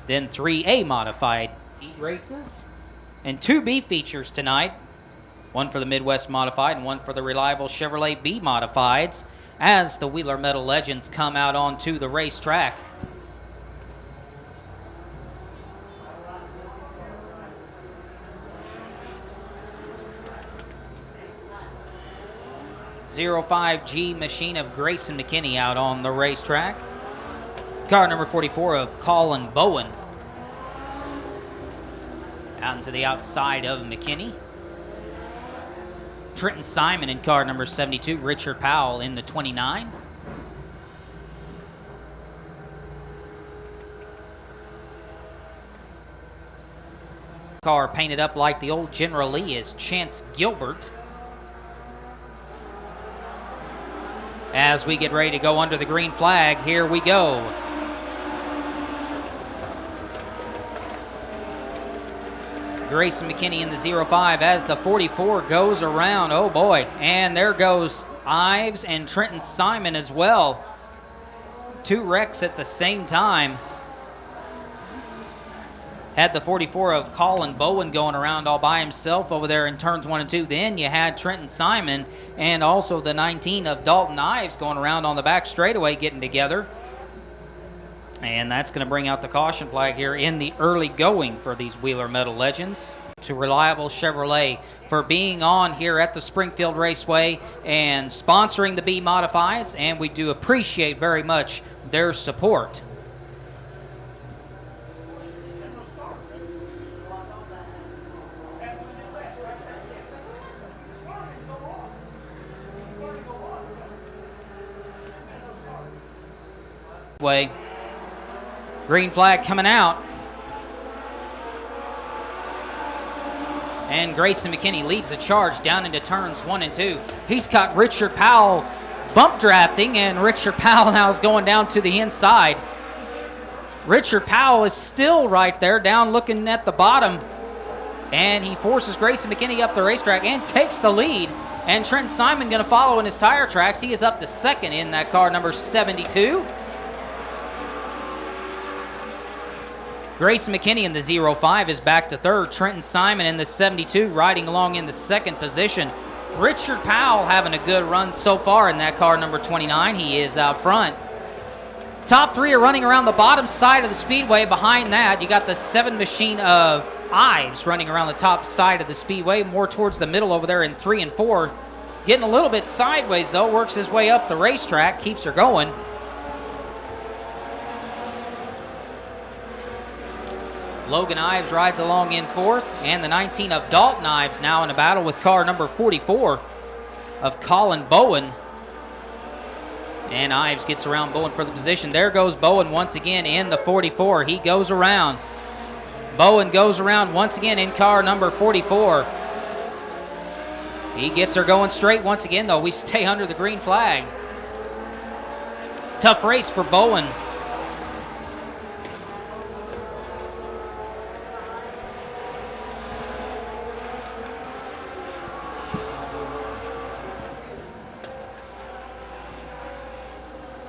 Then 3A modified heat races. And 2B features tonight. One for the Midwest Modified and one for the reliable Chevrolet B Modifieds as the Wheeler Metal Legends come out onto the racetrack. .05G machine of Grayson McKinney out on the racetrack. Car number 44 of Colin Bowen out into the outside of McKinney. Trenton Simon in car number 72, Richard Powell in the 29. Car painted up like the old General Lee is Chance Gilbert. As we get ready to go under the green flag, here we go. Grayson McKinney in the 05 as the 44 goes around. Oh boy, and there goes Ives and Trenton Simon as well. Two wrecks at the same time. Had the 44 of Colin Bowen going around all by himself over there in turns 1 and 2. Then you had Trenton Simon and also the 19 of Dalton Ives going around on the back straightaway getting together. And that's going to bring out the caution flag here in the early going for these Wheeler Metal Legends. To Reliable Chevrolet for being on here at the Springfield Raceway and sponsoring the B Modifieds, and we do appreciate very much their support. Way. Green flag coming out. And Grayson McKinney leads the charge down into turns 1 and 2. He's got Richard Powell bump drafting, and Richard Powell now is going down to the inside. Richard Powell is still right there down looking at the bottom. And he forces Grayson McKinney up the racetrack and takes the lead. And Trent Simon going to follow in his tire tracks. He is up to second in that car number 72. Grayson McKinney in the 05 is back to third. Trenton Simon in the 72 riding along in the second position. Richard Powell having a good run so far in that car number 29. He is out front. Top three are running around the bottom side of the speedway. Behind that, you got the 7 machine of Ives running around the top side of the speedway, more towards the middle over there in 3 and 4. Getting a little bit sideways though, works his way up the racetrack, keeps her going. Logan Ives rides along in fourth, and the 19 of Dalton Ives now in a battle with car number 44 of Colin Bowen. And Ives gets around Bowen for the position. There goes Bowen once again in the 44. He goes around. Bowen goes around once again in car number 44. He gets her going straight once again, though. We stay under the green flag. Tough race for Bowen.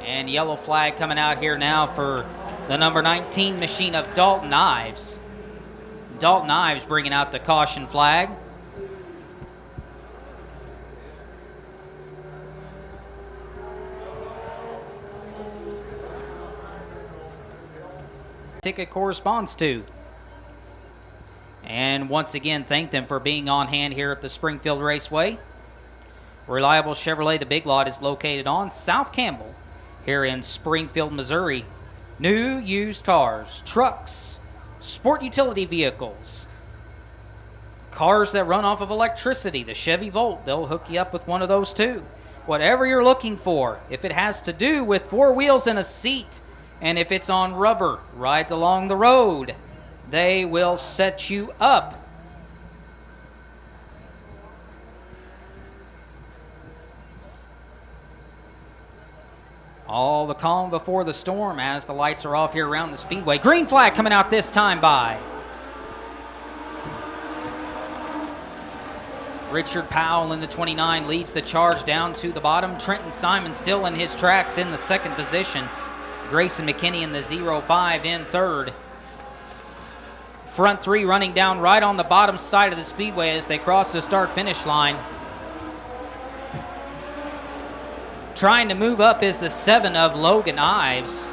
And yellow flag coming out here now for the number 19 machine of Dalton Ives. Dalton Ives bringing out the caution flag. Ticket corresponds to. And once again, thank them for being on hand here at the Springfield Raceway. Reliable Chevrolet, the big lot, is located on South Campbell here in Springfield, Missouri. New, used cars, trucks, sport utility vehicles, cars that run off of electricity, the Chevy Volt, they'll hook you up with one of those too. Whatever you're looking for, if it has to do with 4 wheels and a seat, and if it's on rubber, rides along the road, they will set you up. All the calm before the storm as the lights are off here around the speedway. Green flag coming out this time by Richard Powell in the 29 leads the charge down to the bottom. Trenton Simon still in his tracks in the second position. Grayson McKinney in the 05 in third. Front three running down right on the bottom side of the speedway as they cross the start-finish line. Trying to move up is the 7 of Logan Ives.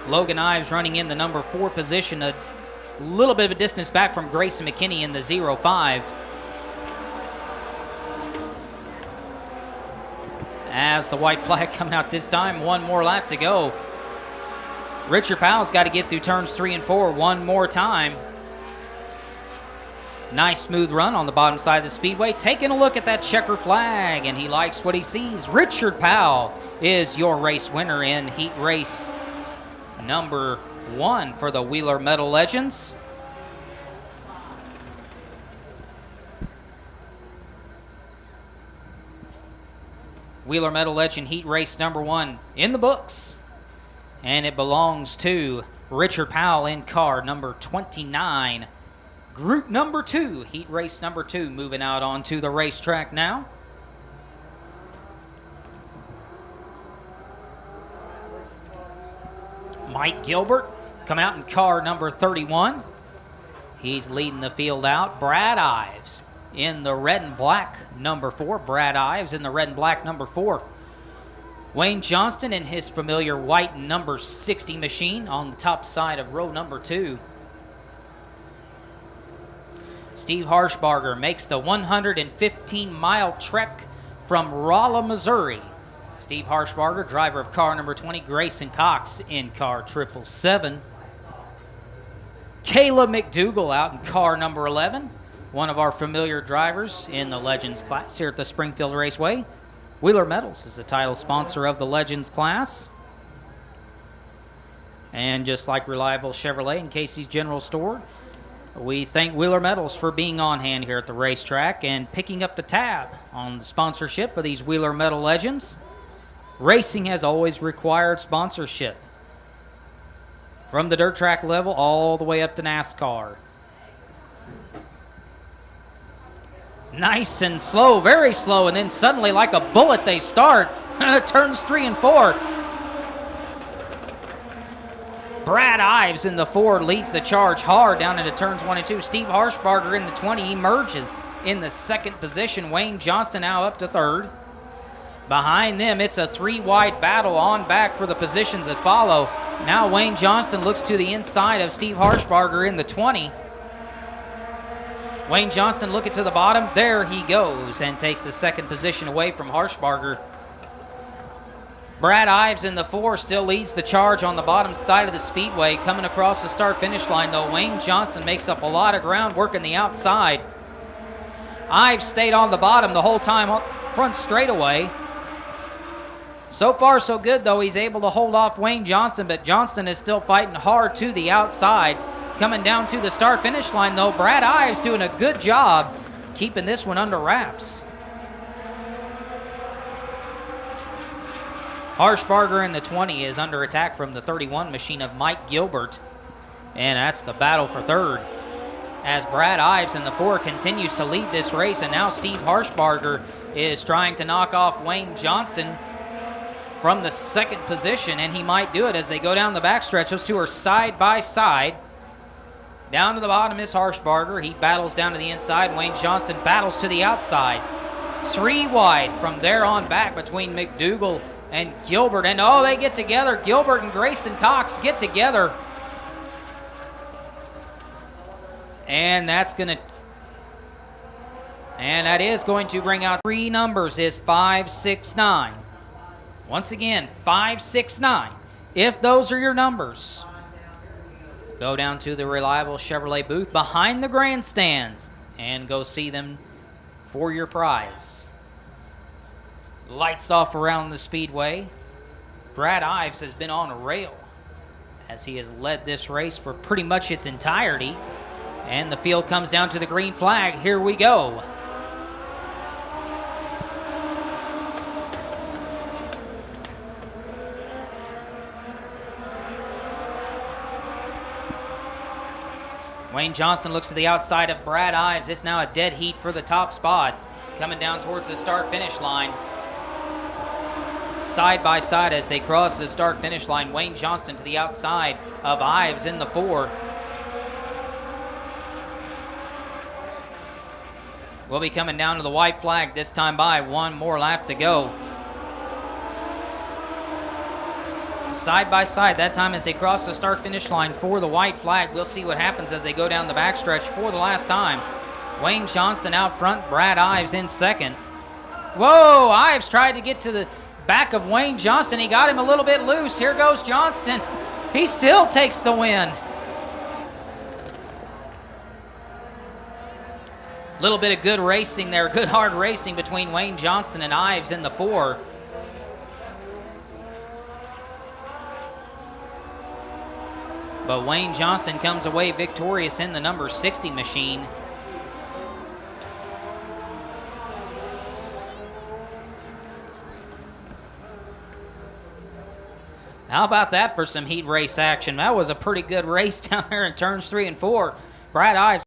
Logan Ives running in the number 4 position, a little bit of a distance back from Grayson McKinney in the 05. As the white flag coming out this time, one more lap to go. Richard Powell's got to get through turns 3 and 4 one more time. Nice smooth run on the bottom side of the speedway. Taking a look at that checker flag, and he likes what he sees. Richard Powell is your race winner in heat race number 1 for the Wheeler Metal Legends. Wheeler Metal Legend heat race number 1 in the books. And it belongs to Richard Powell in car number 29. Group number 2, heat race number 2, moving out onto the racetrack now. Mike Gilbert come out in car number 31. He's leading the field out. Brad Ives in the red and black number 4. Brad Ives in the red and black number 4. Wayne Johnston in his familiar white number 60 machine on the top side of row number 2. Steve Harshbarger makes the 115-mile trek from Rolla, Missouri. Steve Harshbarger, driver of car number 20. Grayson Cox in car 777. Kayla McDougall out in car number 11. One of our familiar drivers in the Legends class here at the Springfield Raceway. Wheeler Metals is the title sponsor of the Legends class. And just like Reliable Chevrolet and Casey's General Store, we thank Wheeler Metals for being on hand here at the racetrack and picking up the tab on the sponsorship of these Wheeler Metal Legends. Racing has always required sponsorship, from the dirt track level all the way up to NASCAR. Nice and slow, very slow, and then suddenly like a bullet they start. Turns 3 and 4. Brad Ives in the 4 leads the charge hard down into turns 1 and 2. Steve Harshbarger in the 20 emerges in the 2nd position. Wayne Johnston now up to 3rd. Behind them, it's a 3-wide battle on back for the positions that follow. Now Wayne Johnston looks to the inside of Steve Harshbarger in the 20. Wayne Johnston looking to the bottom. There he goes and takes the 2nd position away from Harshbarger. Brad Ives in the 4 still leads the charge on the bottom side of the speedway. Coming across the start-finish line, though, Wayne Johnston makes up a lot of ground working the outside. Ives stayed on the bottom the whole time, front straightaway. So far, so good, though. He's able to hold off Wayne Johnston, but Johnston is still fighting hard to the outside. Coming down to the start-finish line, though, Brad Ives doing a good job keeping this one under wraps. Harshbarger in the 20 is under attack from the 31 machine of Mike Gilbert, and that's the battle for 3rd. As Brad Ives in the 4 continues to lead this race, and now Steve Harshbarger is trying to knock off Wayne Johnston from the 2nd position, and he might do it as they go down the backstretch. Those two are side by side. Down to the bottom is Harshbarger. He battles down to the inside. Wayne Johnston battles to the outside. 3 wide from there on back between McDougall and Gilbert. And oh, they get together. Gilbert and Grayson Cox get together. And that is going to bring out 3 numbers is 5, 6, 9. Once again, 5, 6, 9. If those are your numbers, go down to the Reliable Chevrolet booth behind the grandstands and go see them for your prize. Lights off around the speedway. Brad Ives has been on a rail as he has led this race for pretty much its entirety. And the field comes down to the green flag. Here we go. Wayne Johnston looks to the outside of Brad Ives. It's now a dead heat for the top spot. Coming down towards the start-finish line. side by side as they cross the start-finish line. Wayne Johnston to the outside of Ives in the 4. We'll be coming down to the white flag this time by. One more lap to go. Side by side that time as they cross the start-finish line for the white flag. We'll see what happens as they go down the backstretch for the last time. Wayne Johnston out front, Brad Ives in second. Whoa, Ives tried to get to the back of Wayne Johnston. He got him a little bit loose. Here goes Johnston. He still takes the win. Little bit of good racing there, good hard racing between Wayne Johnston and Ives in the 4. But Wayne Johnston comes away victorious in the number 60 machine. How about that for some heat race action? That was a pretty good race down there in turns 3 and 4. Brad Ives